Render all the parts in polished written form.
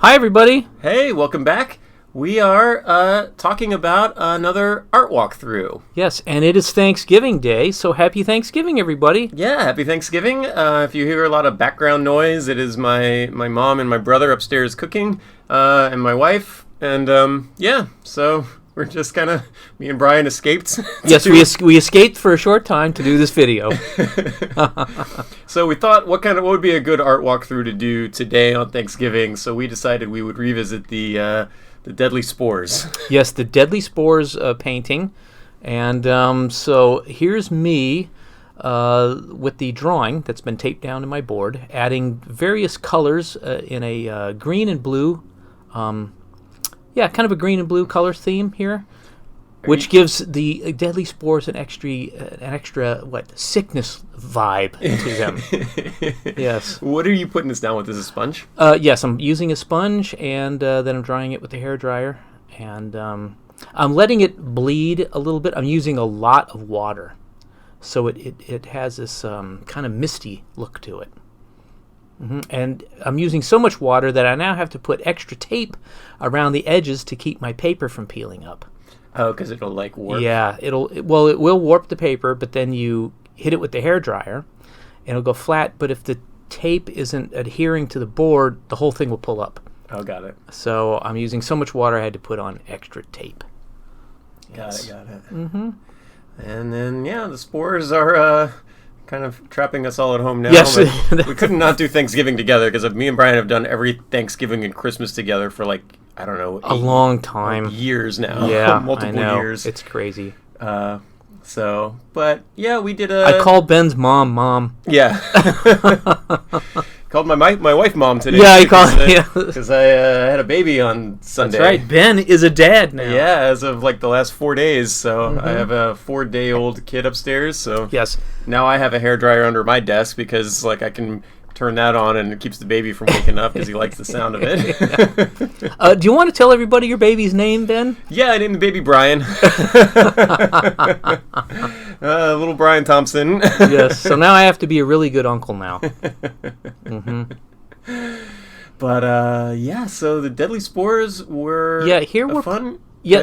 Hi, everybody. Hey, welcome back. We are talking about another art walkthrough. Yes, and it is Thanksgiving Day, so happy Thanksgiving, everybody. Yeah, happy Thanksgiving. If you hear a lot of background noise, it is my mom and my brother upstairs cooking, and my wife. And so we're just kind of, me and Brian escaped. Yes, we escaped for a short time to do this video. So we thought, what would be a good art walkthrough to do today on Thanksgiving? So we decided we would revisit the Deadly Spores. Yes, the Deadly Spores painting. And so here's me with the drawing that's been taped down to my board, adding various colors in a green and blue, kind of a green and blue color theme here, which gives the Deadly Spores an extra sickness vibe to them. Yes. What are you putting this down with? Is a sponge? Yes, I'm using a sponge, and then I'm drying it with the hairdryer, and I'm letting it bleed a little bit. I'm using a lot of water, so it has this kind of misty look to it. And I'm using so much water that I now have to put extra tape around the edges to keep my paper from peeling up. Oh, because it'll warp? Yeah, it will warp the paper, but then you hit it with the hairdryer, and it'll go flat. But if the tape isn't adhering to the board, the whole thing will pull up. Oh, got it. So I'm using so much water, I had to put on extra tape. Got it. Mm-hmm. And then, the spores are kind of trapping us all at home now. Yes. We couldn't not do Thanksgiving together, because me and Brian have done every Thanksgiving and Christmas together for I don't know, a long time. Years now. Yeah, multiple I know. years. It's crazy. But we did I called Ben's mom. Yeah. Called my wife mom today. Yeah, I called because I had a baby on Sunday. That's right. Ben is a dad now. Yeah, as of the last 4 days. So I have a 4-day-old kid upstairs. So yes, now I have a hairdryer under my desk because I can turn that on and it keeps the baby from waking up because he likes the sound of it. Do you want to tell everybody your baby's name, Ben? Yeah, I named the baby Brian. Little Brian Thompson. Yes, so now I have to be a really good uncle now. But so the Deadly Spores were fun. Yeah,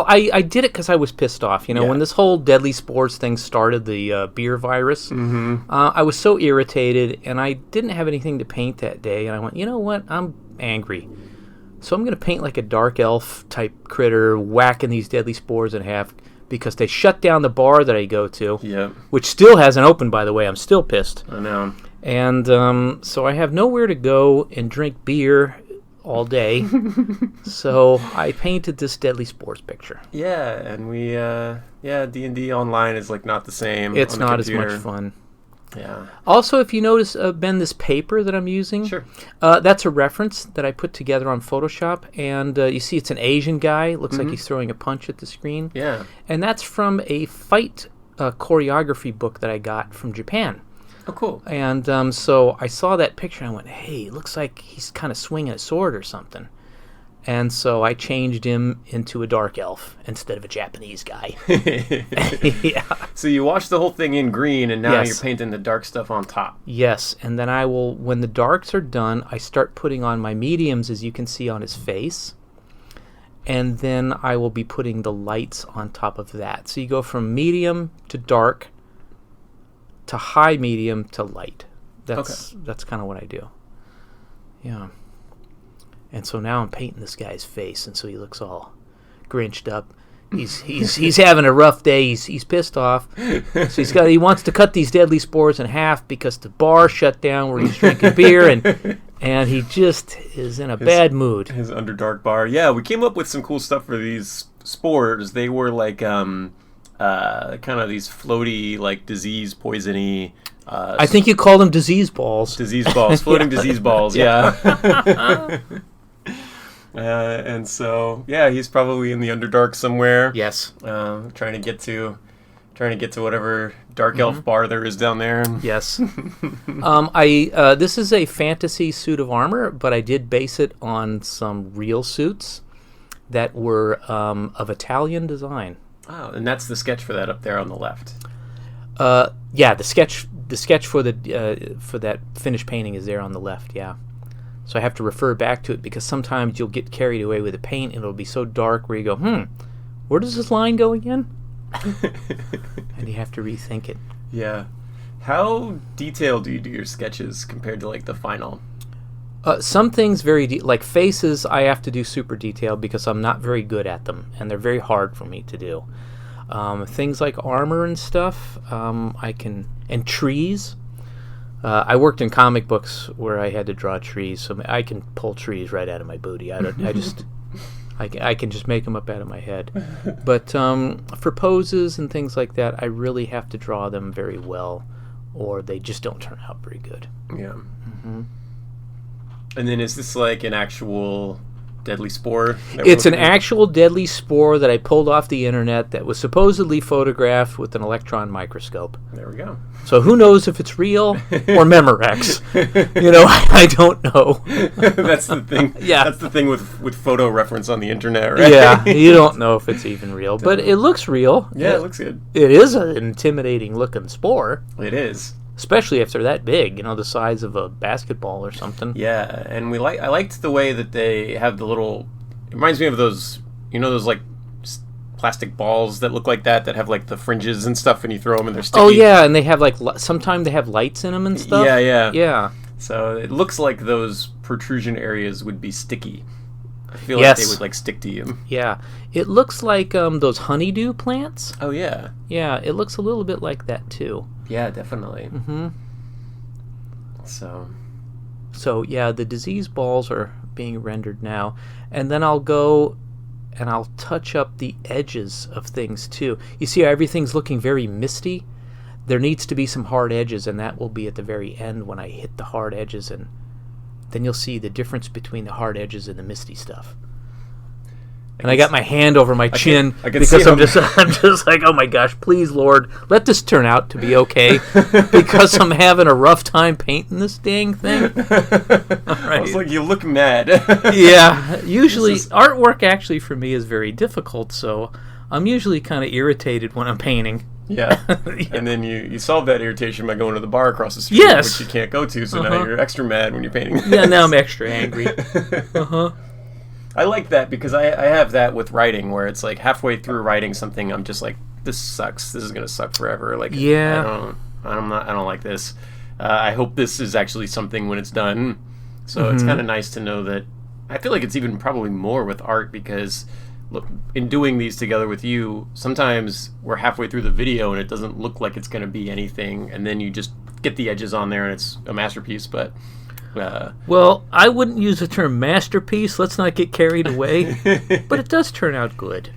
I did it because I was pissed off. When this whole Deadly Spores thing started, the beer virus, I was so irritated, and I didn't have anything to paint that day. And I went, you know what? I'm angry. So I'm going to paint like a dark elf type critter, whacking these Deadly Spores in half, because they shut down the bar that I go to, which still hasn't opened, by the way. I'm still pissed. I know. And so I have nowhere to go and drink beer all day. So I painted this Deadly Spores picture. Yeah, and we D&D online is not the same. It's on the not computer. as much fun. Yeah. Also, if you notice, Ben, this paper that I'm using, sure, that's a reference that I put together on Photoshop, and you see it's an Asian guy. Looks like he's throwing a punch at the screen. Yeah. And that's from a fight choreography book that I got from Japan. Oh, cool. And so I saw that picture and I went, hey, it looks like he's kind of swinging a sword or something. And so I changed him into a dark elf instead of a Japanese guy. Yeah. So you washed the whole thing in green, and now you're painting the dark stuff on top. Yes, and then I will, when the darks are done, I start putting on my mediums, as you can see on his face. And then I will be putting the lights on top of that. So you go from medium to dark to high medium to light. That's kind of what I do. Yeah. And so now I'm painting this guy's face, and so he looks all grinched up. He's having a rough day. He's pissed off. So he wants to cut these Deadly Spores in half because the bar shut down where he's drinking beer, and he just is in a bad mood. His Underdark bar. Yeah, we came up with some cool stuff for these spores. They were kind of these floaty, disease poisony. I think you call them disease balls. Disease balls, floating disease balls. Yeah. And so, he's probably in the Underdark somewhere. Yes. Trying to get to whatever dark elf bar there is down there. Yes. This is a fantasy suit of armor, but I did base it on some real suits that were of Italian design. Oh, and that's the sketch for that up there on the left. Yeah, the sketch for that finished painting is there on the left. Yeah. So I have to refer back to it because sometimes you'll get carried away with the paint and it'll be so dark where you go, where does this line go again? And you have to rethink it. Yeah. How detailed do you do your sketches compared to like the final? Some things like faces I have to do super detailed because I'm not very good at them and they're very hard for me to do. Things like armor and stuff, and trees. I worked in comic books where I had to draw trees, so I can pull trees right out of my booty. I can just make them up out of my head. But for poses and things like that, I really have to draw them very well, or they just don't turn out very good. Yeah. And then is this like an actual deadly spore? It's an actual deadly spore that I pulled off the internet that was supposedly photographed with an electron microscope. There we go. So who knows if it's real or Memorex? I don't know. That's the thing. Yeah. That's the thing with photo reference on the internet, right? Yeah, you don't know if it's even real, but it looks real. Yeah, it looks good. It is an intimidating looking spore. It is. Especially if they're that big, the size of a basketball or something. Yeah, and I liked the way that they have the little. It reminds me of those, those like plastic balls that look like that have like the fringes and stuff, and you throw them and they're sticky. Oh yeah, and they have like sometimes they have lights in them and stuff. Yeah. So it looks like those protrusion areas would be sticky. I feel like they would like stick to you. Yeah, it looks like those honeydew plants. Oh yeah. Yeah, it looks a little bit like that too. Yeah, definitely. So yeah, the disease balls are being rendered now, and then I'll go and I'll touch up the edges of things too. You see how everything's looking very misty? There needs to be some hard edges, and that will be at the very end when I hit the hard edges, and then you'll see the difference between the hard edges and the misty stuff. And I got my hand over my chin because I'm just like, oh my gosh, please Lord, let this turn out to be okay because I'm having a rough time painting this dang thing. Right. I was like, you look mad. Yeah, usually artwork actually for me is very difficult, so I'm usually kind of irritated when I'm painting. Yeah. And then you solve that irritation by going to the bar across the street, which you can't go to, so now you're extra mad when you're painting. Yeah, now I'm extra angry. I like that because I have that with writing where it's like halfway through writing something I'm just like, this sucks. This is gonna suck forever. Like I don't like this. I hope this is actually something when it's done. So it's kind of nice to know that. I feel like it's even probably more with art because look, in doing these together with you, sometimes we're halfway through the video and it doesn't look like it's gonna be anything, and then you just get the edges on there and it's a masterpiece. But well, I wouldn't use the term masterpiece. Let's not get carried away. But it does turn out good.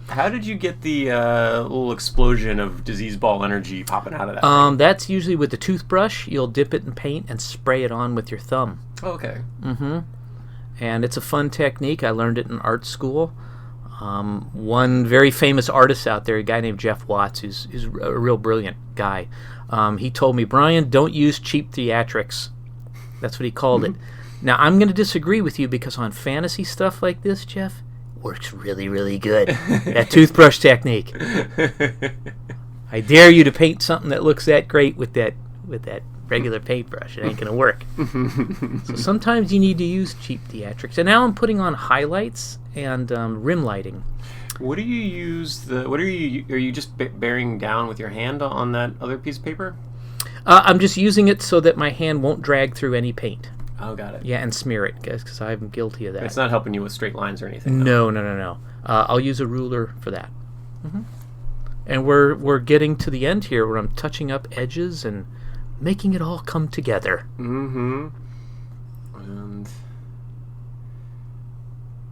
How did you get the little explosion of disease ball energy popping out of that thing? That's usually with the toothbrush. You'll dip it in paint and spray it on with your thumb. Oh, okay. And it's a fun technique. I learned it in art school. One very famous artist out there, a guy named Jeff Watts, who's a real brilliant guy. He told me, Brian, don't use cheap theatrics. That's what he called it. Now, I'm going to disagree with you because on fantasy stuff like this, Jeff, works really, really good. That toothbrush technique. I dare you to paint something that looks that great with that regular paintbrush. It ain't going to work. So sometimes you need to use cheap theatrics. And now I'm putting on highlights and rim lighting. What do you use? Are you just bearing down with your hand on that other piece of paper? I'm just using it so that my hand won't drag through any paint. Oh, got it. Yeah, and smear it, guys, because I'm guilty of that. It's not helping you with straight lines or anything. Though. No. I'll use a ruler for that. And we're getting to the end here where I'm touching up edges and making it all come together. And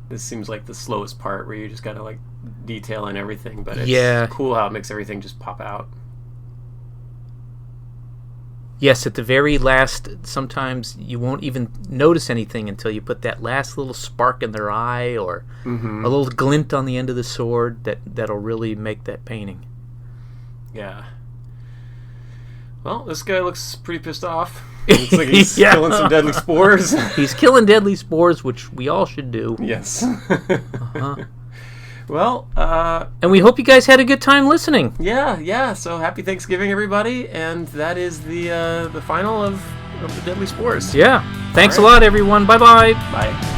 this seems like the slowest part where you just gotta like detail in everything, but it's cool how it makes everything just pop out. Yes, at the very last, sometimes you won't even notice anything until you put that last little spark in their eye or a little glint on the end of the sword that'll really make that painting. Yeah. Well, this guy looks pretty pissed off. Looks like he's killing some deadly spores. He's killing deadly spores, which we all should do. Yes. Well, and we hope you guys had a good time listening. Yeah. So happy Thanksgiving, everybody, and that is the final of of the deadly spores. Yeah. Thanks All a right. lot, everyone. Bye-bye. Bye.